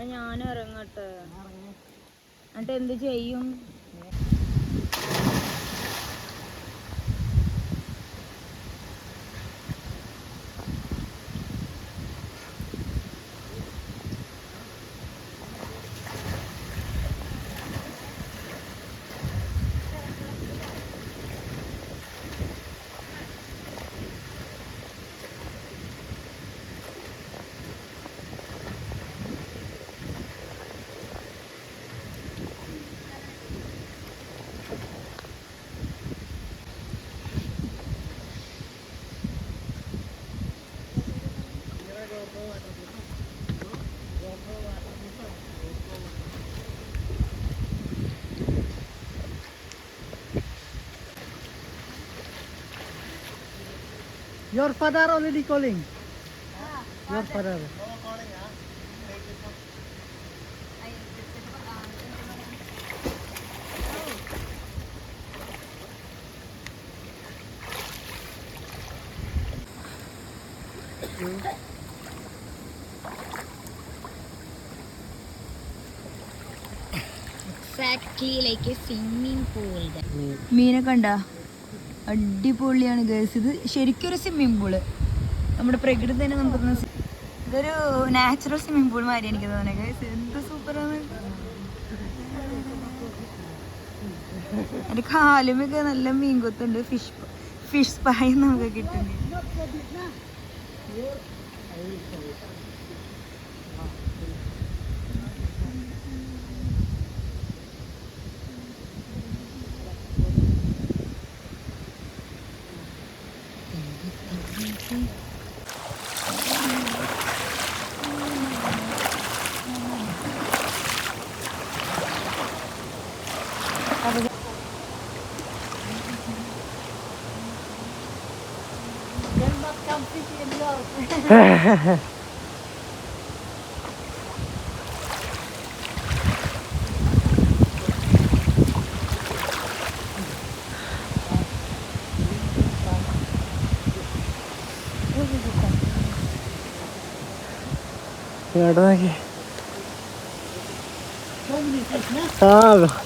ഞാൻ ഇറങ്ങട്ടെ എന്നിട്ട് എന്ത് ചെയ്യും? Your father already calling. Your father. Exactly like a swimming pool. മീനെ കണ്ട അടിപൊളിയാണ് ഗേൾസ്. ഇത് ശരിക്കും ഒരു സ്വിമ്മിംഗ് പൂള്. നമ്മുടെ പ്രകൃതി തന്നെ നമുക്ക് ഇതൊരു നാച്ചുറൽ സ്വിമ്മിംഗ് പൂൾ മാതിരി എനിക്ക് തോന്നുന്നത് ഗേൾസ്. എന്ത് സൂപ്പറാണ്. എൻ്റെ കാലുമൊക്കെ നല്ല മീൻ കൊത്തുണ്ട്. ഫിഷ് സ്പായി നമുക്ക് കിട്ടുന്നുണ്ട്.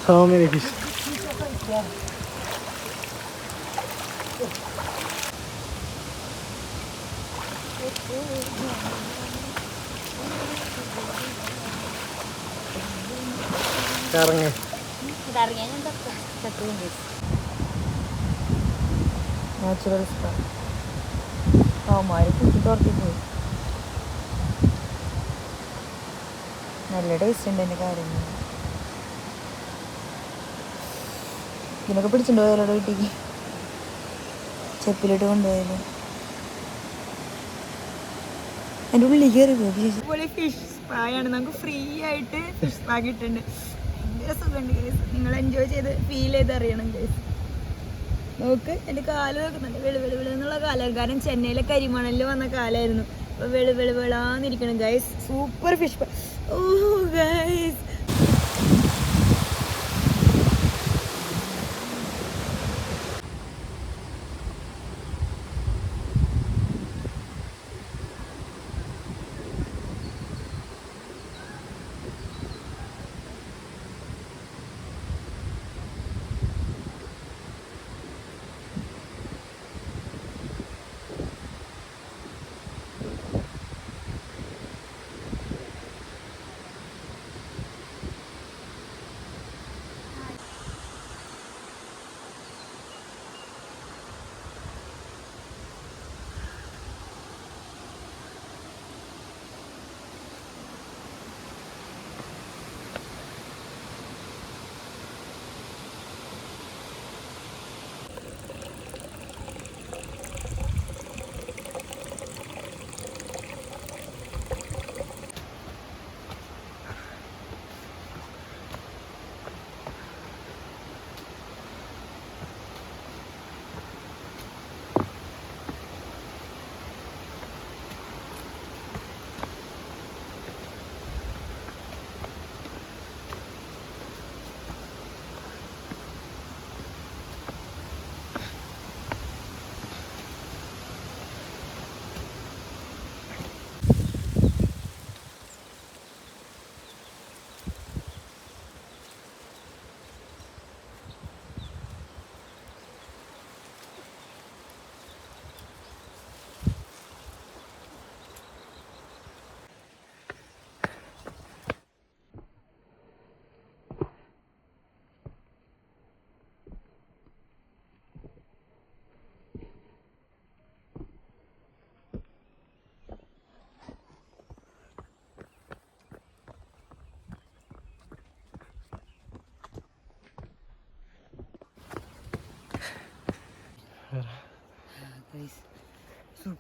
So many fish. Natural spa. പോയി നല്ല ടേസ്റ്റ് ഉണ്ട് എൻ്റെ കാര്യങ്ങൾ. ഇതിനൊക്കെ പിടിച്ചിട്ടുണ്ടോ പോയാലോടെ വീട്ടിക്ക് ചെപ്പിലിട്ട് കൊണ്ടുപോയാലോ. എൻ്റെ ഉള്ളിൽ കയറി പോയി. ഫിഷ് സ്പായാണ്. നമുക്ക് ഫ്രീ ആയിട്ട് ഫിഷ് സ്പാ കിട്ടുന്നുണ്ട്. ഭയങ്കര സുഖമുണ്ട് കേസ്. നിങ്ങൾ എൻജോയ് ചെയ്ത് ഫീൽ ചെയ്ത് അറിയണം കേസ്. നോക്ക് എൻ്റെ കാല് നോക്കുന്നുണ്ട്. വെളുന്നുള്ള കാലം. കാരണം ചെന്നൈയിലെ കരിമണലിൽ വന്ന കാലായിരുന്നു. അപ്പോൾ വെളുവെളാന്നിരിക്കണം guys. Super fish spa. Oh guys,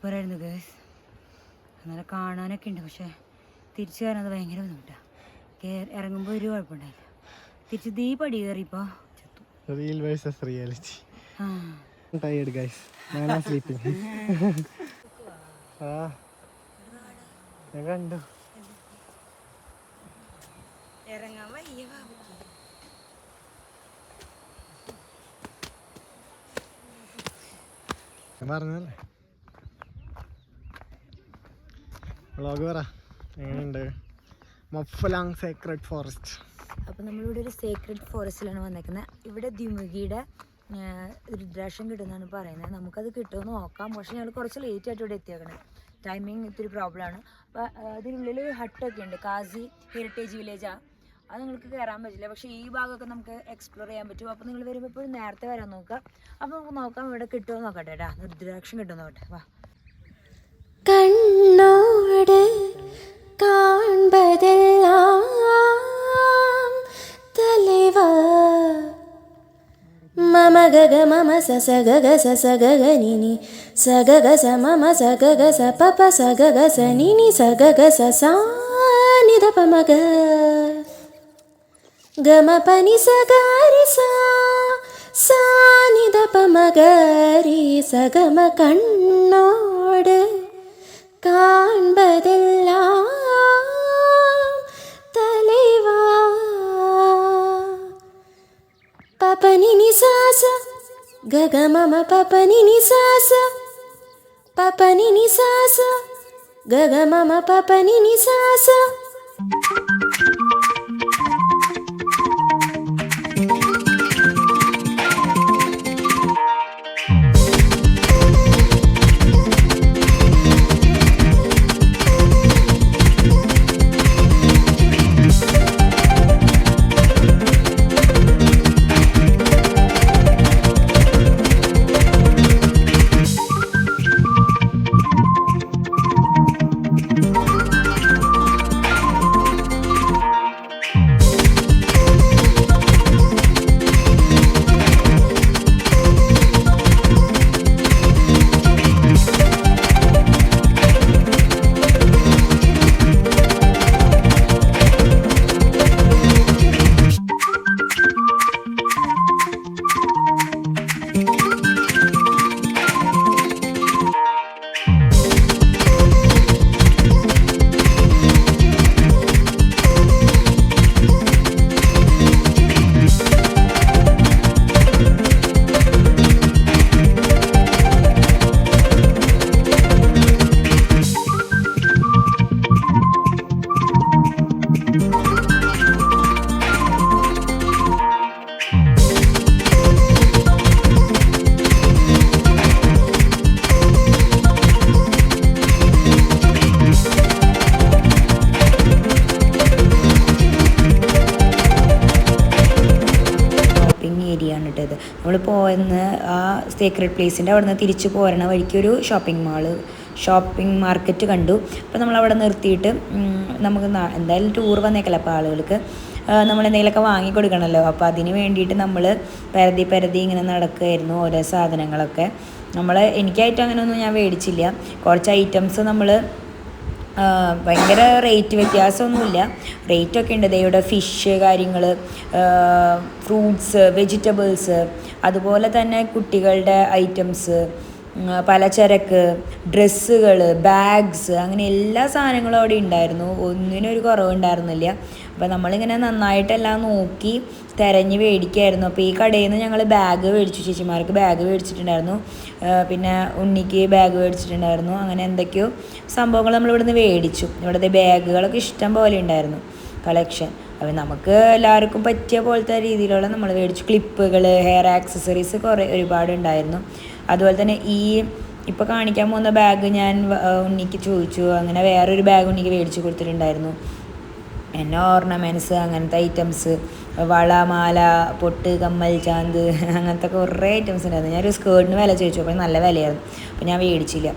സൂപ്പറായിരുന്നു ഗേസ്. അങ്ങനെ കാണാനൊക്കെ ഉണ്ട്, പക്ഷേ തിരിച്ചു കയറുന്നത് ഭയങ്കര ബുദ്ധിമുട്ടാണ്. ഇറങ്ങുമ്പോൾ ഒരു കുഴപ്പമുണ്ടായില്ല. തിരിച്ച് ദീ പടി കയറിയപ്പോൾ ചത്തു. Real versus reality. Tired guys, ഞാൻ സ്ലീപ്പിംഗ്. ഞാൻ കണ്ടു. ഇറങ്ങാൻ വയ്യ. പറഞ്ഞല്ലേ വ്ളോഗ് പറ, എങ്ങനെയുണ്ട് മൊഫ്ലാങ് സേക്രഡ് ഫോറസ്റ്റ്? അപ്പോൾ നമ്മളിവിടെ ഒരു സേക്രഡ് ഫോറസ്റ്റിലാണ് വന്നേക്കുന്നത്. ഇവിടെ ദ്വിമുഖിയുടെ രുദ്രാക്ഷം കിട്ടുമെന്നാണ് പറയുന്നത്. നമുക്കത് കിട്ടുമെന്ന് നോക്കാം. പക്ഷേ ഞങ്ങൾ കുറച്ച് ലേറ്റ് ആയിട്ട് ഇവിടെ എത്തിയേക്കണേ. ടൈമിങ് ഇത്തിരി പ്രോബ്ലമാണ്. അപ്പോൾ അതിനുള്ളിൽ ഒരു ഹട്ടൊക്കെ ഉണ്ട്. കാസി ഹെറിറ്റേജ് വില്ലേജാണ്. അത് നിങ്ങൾക്ക് കയറാൻ പറ്റില്ല, പക്ഷേ ഈ ഭാഗമൊക്കെ നമുക്ക് എക്സ്പ്ലോർ ചെയ്യാൻ പറ്റും. അപ്പോൾ നിങ്ങൾ വരുമ്പോൾ എപ്പോഴും നേരത്തെ വരാൻ നോക്കുക. അപ്പോൾ നമുക്ക് നോക്കാം ഇവിടെ കിട്ടുമെന്ന് നോക്കട്ടെ കേട്ടോ. രുദ്രാക്ഷം കിട്ടുമെന്ന് നോക്കട്ടെ. വാ. കണ്ണോട് കാൺപതെല്ലാം തലവ മമ ഗഗ മമ സ ഗഗ സ ഗഗ നിനി സ ഗഗ സ മമ സ ഗഗ സ പപ സ ഗഗ സ നിനി സ ഗഗ സ സ നിധ പമ ഗ ഗമ പനി സ ഗരി സ നിധ പമ ഗരി സ ഗമ കണ്ണോട് കാൺപതെല്ലാം തലവാ പപനി നിസാസ ഗഗ മമ പപനി നിസാസ പപനി നിസാസ ഗഗ മമ പപനി നിസാസ. നമ്മൾ പോയെന്ന് ആ സേക്രഡ് പ്ലേസിൻ്റെ അവിടെ നിന്ന് തിരിച്ച് പോരണ വഴിക്ക് ഒരു ഷോപ്പിംഗ് മാർക്കറ്റ് കണ്ടു. അപ്പോൾ നമ്മളവിടെ നിർത്തിയിട്ട് നമുക്ക് എന്തായാലും ടൂർ വന്നേക്കല്ല, അപ്പോൾ ആളുകൾക്ക് നമ്മൾ എന്തെങ്കിലുമൊക്കെ വാങ്ങിക്കൊടുക്കണമല്ലോ. അപ്പോൾ അതിന് വേണ്ടിയിട്ട് നമ്മൾ പരതി ഇങ്ങനെ നടക്കുകയായിരുന്നു ഓരോ സാധനങ്ങളൊക്കെ. എനിക്കായിട്ട് അങ്ങനെയൊന്നും ഞാൻ മേടിച്ചില്ല. കുറച്ച് ഐറ്റംസ് നമ്മൾ ഭയങ്കര റേറ്റ് വ്യത്യാസമൊന്നുമില്ല, റേറ്റൊക്കെ ഉണ്ട്. ഇവിടെ ഫിഷ് കാര്യങ്ങൾ, ഫ്രൂട്ട്സ്, വെജിറ്റബിൾസ്, അതുപോലെ തന്നെ കുട്ടികളുടെ ഐറ്റംസ്, പലചരക്ക്, ഡ്രസ്സുകൾ, ബാഗ്സ്, അങ്ങനെ എല്ലാ സാധനങ്ങളും അവിടെ ഉണ്ടായിരുന്നു. ഒന്നിനൊരു കുറവുണ്ടായിരുന്നില്ല. അപ്പോൾ നമ്മളിങ്ങനെ നന്നായിട്ടെല്ലാം നോക്കി തിരഞ്ഞ് മേടിക്കായിരുന്നു. അപ്പോൾ ഈ കടയിൽ നിന്ന് ഞങ്ങൾ ബാഗ് മേടിച്ചു. ചേച്ചിമാർക്ക് ബാഗ് മേടിച്ചിട്ടുണ്ടായിരുന്നു, പിന്നെ ഉണ്ണിക്ക് ബാഗ് മേടിച്ചിട്ടുണ്ടായിരുന്നു. അങ്ങനെ എന്തൊക്കെയോ സംഭവങ്ങൾ നമ്മളിവിടുന്ന് മേടിച്ചു. ഇവിടുത്തെ ബാഗുകളൊക്കെ ഇഷ്ടം പോലെ ഉണ്ടായിരുന്നു, കളക്ഷൻ. അപ്പോൾ നമുക്ക് എല്ലാവർക്കും പറ്റിയ പോലത്തെ രീതിയിലുള്ള നമ്മൾ മേടിച്ചു. ക്ലിപ്പുകൾ, ഹെയർ ആക്സസറീസ് ഒരുപാടുണ്ടായിരുന്നു. അതുപോലെ തന്നെ ഇപ്പോൾ കാണിക്കാൻ പോകുന്ന ബാഗ് ഞാൻ ഉണ്ണിക്ക് ചോദിച്ചു. അങ്ങനെ വേറൊരു ബാഗ് ഉണ്ണിക്ക് മേടിച്ച് കൊടുത്തിട്ടുണ്ടായിരുന്നു. പിന്നെ ഓർണമെൻറ്റ്സ്, അങ്ങനത്തെ ഐറ്റംസ്, വള, മാല, പൊട്ട്, കമ്മൽ, ചാന്ത്, അങ്ങനത്തെ കുറേ ഐറ്റംസ് ഉണ്ടായിരുന്നു. ഞാനൊരു സ്കേർട്ടിന് വില ചോദിച്ചു, അപ്പോൾ നല്ല വിലയായിരുന്നു, അപ്പോൾ ഞാൻ മേടിച്ചില്ല.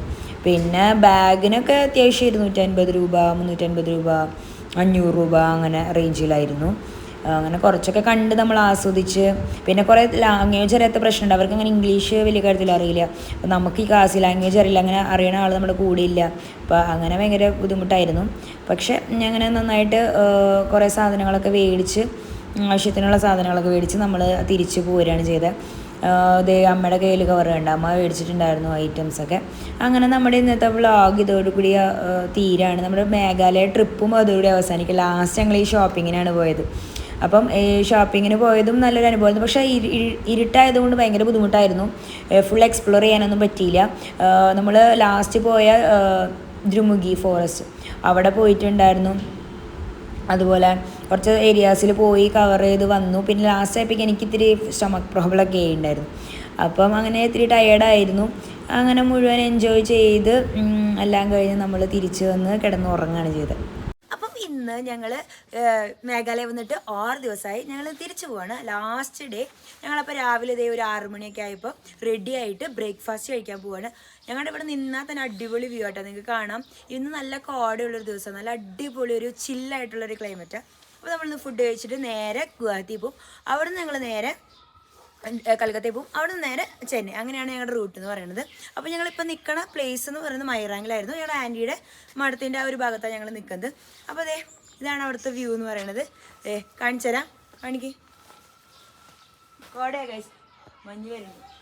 പിന്നെ ബാഗിനൊക്കെ അത്യാവശ്യം 250 രൂപ, 350 രൂപ, 500 രൂപ അങ്ങനെ റേഞ്ചിലായിരുന്നു. അങ്ങനെ കുറച്ചൊക്കെ കണ്ട് നമ്മൾ ആസ്വദിച്ച്. പിന്നെ കുറേ ലാംഗ്വേജ് അറിയാത്ത പ്രശ്നമുണ്ട്, അവർക്ക് അങ്ങനെ ഇംഗ്ലീഷ് വലിയ കാര്യത്തിൽ അറിയില്ല. അപ്പോൾ നമുക്ക് ഈ കാസി ലാംഗ്വേജ് അറിയില്ല, അങ്ങനെ അറിയണ ആൾ നമ്മുടെ കൂടെ ഇല്ല. അപ്പോൾ അങ്ങനെ ഭയങ്കര ബുദ്ധിമുട്ടായിരുന്നു. പക്ഷേ ഞാൻ അങ്ങനെ നന്നായിട്ട് കുറേ സാധനങ്ങളൊക്കെ മേടിച്ച്, ആവശ്യത്തിനുള്ള സാധനങ്ങളൊക്കെ മേടിച്ച് നമ്മൾ തിരിച്ച് പോരുകയാണ് ചെയ്തത്. ദേ അമ്മയുടെ കയ്യിൽ കവർ കണ്ട, അമ്മ മേടിച്ചിട്ടുണ്ടായിരുന്നു ഐറ്റംസൊക്കെ. അങ്ങനെ നമ്മുടെ ഇന്നത്തെ വ്ളോഗ് ഇതോടുകൂടി തീരാണ്. നമ്മുടെ മേഘാലയ ട്രിപ്പും അതോടുകൂടി അവസാനിക്കും. ലാസ്റ്റ് ഞങ്ങൾ ഈ ഷോപ്പിങ്ങിനാണ് പോയത്. അപ്പം ഈ ഷോപ്പിങ്ങിന് പോയതും നല്ലൊരു അനുഭവമായിരുന്നു. പക്ഷേ ഇരുട്ടായതുകൊണ്ട് ഭയങ്കര ബുദ്ധിമുട്ടായിരുന്നു, ഫുൾ എക്സ്പ്ലോർ ചെയ്യാനൊന്നും പറ്റിയില്ല. നമ്മൾ ലാസ്റ്റ് പോയ ദ്രുമുഗി ഫോറസ്റ്റ് അവിടെ പോയിട്ടുണ്ടായിരുന്നു. അതുപോലെ കുറച്ച് ഏരിയാസിൽ പോയി കവർ ചെയ്ത് വന്നു. പിന്നെ ലാസ്റ്റ് ആയപ്പോഴേക്കും എനിക്ക് ഇത്തിരി സ്റ്റൊമക്ക് പ്രോബ്ലമൊക്കെ ഉണ്ടായിരുന്നു. അപ്പം അങ്ങനെ ഇത്തിരി ടയേർഡായിരുന്നു. അങ്ങനെ മുഴുവൻ എൻജോയ് ചെയ്ത് എല്ലാം കഴിഞ്ഞ് നമ്മൾ തിരിച്ച് വന്ന് കിടന്നുറങ്ങുകയാണ് ചെയ്തത്. അപ്പം ഇന്ന് ഞങ്ങൾ മേഘാലയ വന്നിട്ട് 6 ദിവസമായി. ഞങ്ങൾ തിരിച്ചു പോവാണ്, ലാസ്റ്റ് ഡേ. ഞങ്ങളപ്പോൾ രാവിലെ ഇതേ ഒരു 6 മണിയൊക്കെ ആയപ്പോൾ റെഡി ആയിട്ട് ബ്രേക്ക്ഫാസ്റ്റ് കഴിക്കാൻ പോവാണ്. ഞങ്ങളുടെ ഇവിടെ നിന്നാൽ തന്നെ അടിപൊളി വ്യൂ ആട്ടോ, നിങ്ങൾക്ക് കാണാം. ഇന്ന് നല്ല കോടയുള്ളൊരു ദിവസം, നല്ല അടിപൊളി ഒരു ചില്ലായിട്ടുള്ളൊരു ക്ലൈമറ്റാണ്. അപ്പോൾ നമ്മളിന്ന് ഫുഡ് കഴിച്ചിട്ട് നേരെ ഗുവാഹത്തി പോവും. അവിടെ നിന്ന് ഞങ്ങൾ നേരെ കൽക്കത്തയിൽ പോവും. അവിടെ നിന്ന് നേരെ ചെന്നൈ. അങ്ങനെയാണ് ഞങ്ങളുടെ റൂട്ട് എന്ന് പറയുന്നത്. അപ്പോൾ ഞങ്ങളിപ്പോൾ നിൽക്കണ പ്ലേസ് എന്ന് പറയുന്നത് മൈറാങ്കിലായിരുന്നു. ഞങ്ങളുടെ ആൻറ്റിയുടെ മഠത്തിൻ്റെ ആ ഒരു ഭാഗത്താണ് ഞങ്ങൾ നിൽക്കുന്നത്. അപ്പോൾ അതെ ഇതാണ് അവിടുത്തെ വ്യൂ എന്ന് പറയുന്നത്. കാണിച്ചു തരാം, കാണിക്ക്. കോടയാ ഗൈസ്, മഞ്ഞ് വരുന്നു.